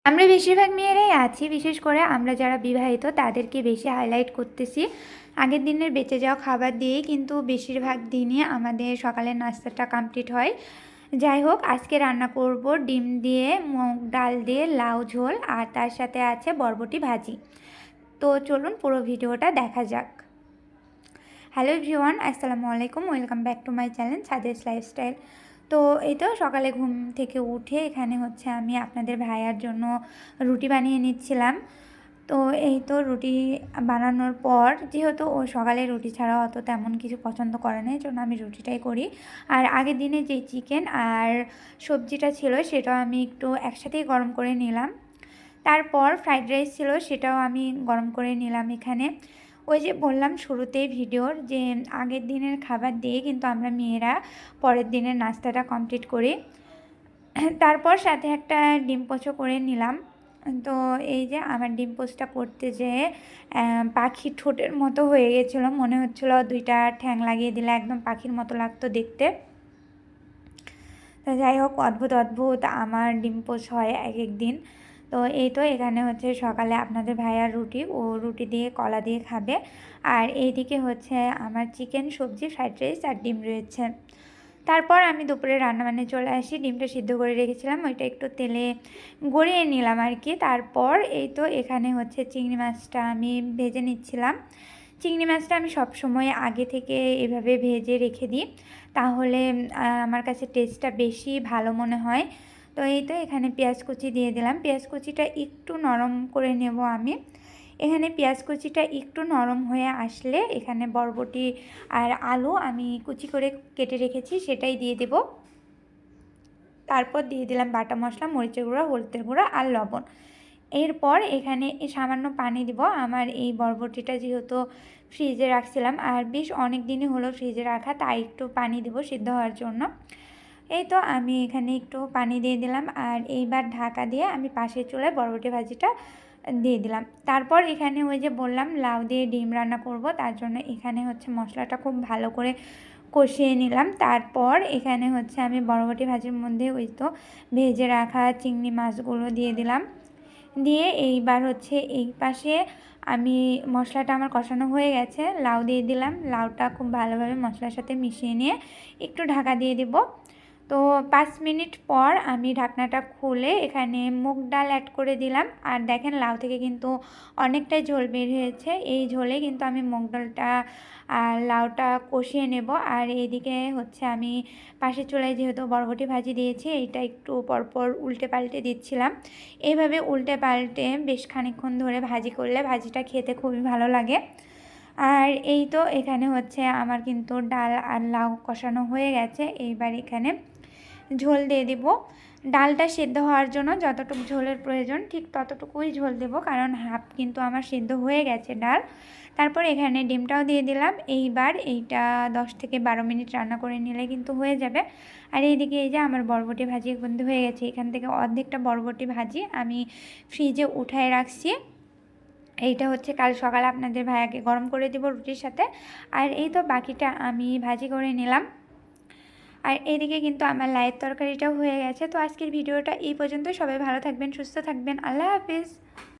আমরা বেশিরভাগ মেয়েরাই আছি, বিশেষ করে আমরা যারা বিবাহিত তাদেরকে বেশি হাইলাইট করতেছি। আগের দিনের বেঁচে যাওয়া খাবার দিয়েই কিন্তু বেশিরভাগ দিনই আমাদের সকালের নাস্তাটা কমপ্লিট হয়। যাই হোক, আজকে রান্না করব ডিম দিয়ে, মুগ ডাল দিয়ে লাউ ঝোল, আর তার সাথে আছে বরবটি ভাজি। তো চলুন পুরো ভিডিওটা দেখা যাক। হ্যালো এভরিওয়ান, আসসালামু আলাইকুম, welcome back to my channel Sades lifestyle. তো এই তো সকালে ঘুম থেকে উঠে এখানে হচ্ছে আমি আপনাদের ভাইয়ার জন্য রুটি বানিয়ে নিচ্ছিলাম। তো এই তো রুটি বানানোর পর, যেহেতু ও সকালে রুটি ছাড়া অত তেমন কিছু পছন্দ করে না, এই জন্য আমি রুটিটাই করি। আর আগের দিনে যে চিকেন আর সবজিটা ছিল সেটাও আমি একটু একসাথেই গরম করে নিলাম। তারপর ফ্রাইড রাইস ছিল, সেটাও আমি গরম করে নিলাম এখানে। ওই যে বললাম শুরুতেই ভিডিওর, যে আগের দিনের খাবার দিয়ে কিন্তু আমরা মেয়েরা পরের দিনের নাস্তাটা কমপ্লিট করি। তারপর সাথে একটা ডিম পোচও করে নিলাম। তো এই যে আমার ডিম পোচটা করতে যেয়ে পাখির ঠোঁটের মতো হয়ে গেছিলো, মনে হচ্ছিলো দুইটা ঠ্যাং লাগিয়ে দিলে একদম পাখির মতো লাগতো দেখতে। তো যাই হোক, অদ্ভুত অদ্ভুত আমার ডিম পোচ হয় এক এক দিন। তো এই তো এখানে হচ্ছে সকালে আপনাদের ভাইয়ার রুটি, ও রুটি দিয়ে কলা দিয়ে খাবে। আর এইদিকে হচ্ছে আমার চিকেন, সবজি, ফ্রাইড রাইস আর ডিম রয়েছে। তারপর আমি দুপুরে রান্নাবান্নায় চলে আসি। ডিমটা সিদ্ধ করে রেখেছিলাম, ওইটা একটু তেলে গড়িয়ে নিলাম আর কি। তারপর এই তো এখানে হচ্ছে চিংড়ি মাছটা আমি ভেজে নিচ্ছিলাম। চিংড়ি মাছটা আমি সবসময় আগে থেকে এভাবে ভেজে রেখে দিই, তাহলে আমার কাছে টেস্টটা বেশি ভালো মনে হয়। তো এই তো এখানে পেঁয়াজ কুচি দিয়ে দিলাম। পেঁয়াজ কুচিটা একটু নরম করে নেব আমি। এখানে পেঁয়াজ কুচিটা একটু নরম হয়ে আসলে এখানে বরবটি আর আলু আমি কুচি করে কেটে রেখেছি সেটাই দিয়ে দেব। তারপর দিয়ে দিলাম বাটা মশলা, মরিচের গুঁড়া, হলুদের গুঁড়া আর লবণ। এরপর এখানে সামান্য পানি দিব। আমার এই বরবটিটা যেহেতু ফ্রিজে রাখছিলাম, আর বেশ অনেক দিনই হলো ফ্রিজে রাখা, তাই একটু পানি দেব সিদ্ধ হওয়ার জন্য। এই তো আমি এখানে একটু পানি দিয়ে দিলাম, আর এইবার ঢাকা দিয়ে আমি পাশের চুলায় বরবটি ভাজিটা দিয়ে দিলাম। তারপর এখানে ওই যে বললাম লাউ দিয়ে ডিম রান্না করব, তার জন্য এখানে হচ্ছে মশলাটা খুব ভালো করে কষিয়ে নিলাম। তারপর এখানে হচ্ছে আমি বরবটি ভাজির মধ্যে ওই তো ভেজে রাখা চিংড়ি মাছগুলো দিয়ে দিলাম। দিয়ে এইবার হচ্ছে এই পাশে আমি মশলাটা আমার কষানো হয়ে গেছে, লাউ দিয়ে দিলাম। লাউটা খুব ভালোভাবে মশলার সাথে মিশিয়ে নিয়ে একটু ঢাকা দিয়ে দেব। তো 5 মিনিট পর আমি ঢাকনাটা খুলে এখানে মুগ ডাল অ্যাড করে দিলাম। আর দেখেন লাউ থেকে কিন্তু অনেকটাই ঝোল বের হয়েছে। এই ঝোলে কিন্তু আমি মুগ ডালটা আর লাউটা কষিয়ে নেব। আর এইদিকে হচ্ছে আমি পাশের চুলায় যেহেতু বরবটি ভাজি দিয়েছি, এইটা একটু পরপর উল্টে পাল্টে দিচ্ছিলাম। এইভাবে উল্টে পাল্টে বেশ খানিকক্ষণ ধরে ভাজি করলে ভাজিটা খেতে খুবই ভালো লাগে। আর এই তো এখানে হচ্ছে আমার কিন্তু ডাল আর লাউ কষানো হয়ে গেছে। এইবার এখানে ঝোল দিয়ে দিব। ডালটা সেদ্ধ হওয়ার জন্য যতটুকু ঝোলের প্রয়োজন ঠিক ততটুকুই ঝোল দেব, কারণ হাফ কিন্তু আমার সেদ্ধ হয়ে গেছে ডাল। তারপর এখানে ডিমটাও দিয়ে দিলাম। এইবার এইটা 10 থেকে 12 মিনিট রান্না করে নিলে কিন্তু হয়ে যাবে। আর এইদিকে এই যে আমার বরবটি ভাজি কিন্তু হয়ে গেছে। এখান থেকে অর্ধেকটা বরবটি ভাজি আমি ফ্রিজে উঠায় রাখছি। এইটা হচ্ছে কাল সকালে আপনাদের ভাইয়াকে গরম করে দেব রুটির সাথে। আর এই তো বাকিটা আমি ভাজি করে নিলাম। আর এদিকে কিন্তু আমার লাইয়ের তরকারিটাও হয়ে গেছে। তো আজকের ভিডিওটা এই পর্যন্ত। সবাই ভালো থাকবেন, সুস্থ থাকবেন, আল্লাহ হাফিজ।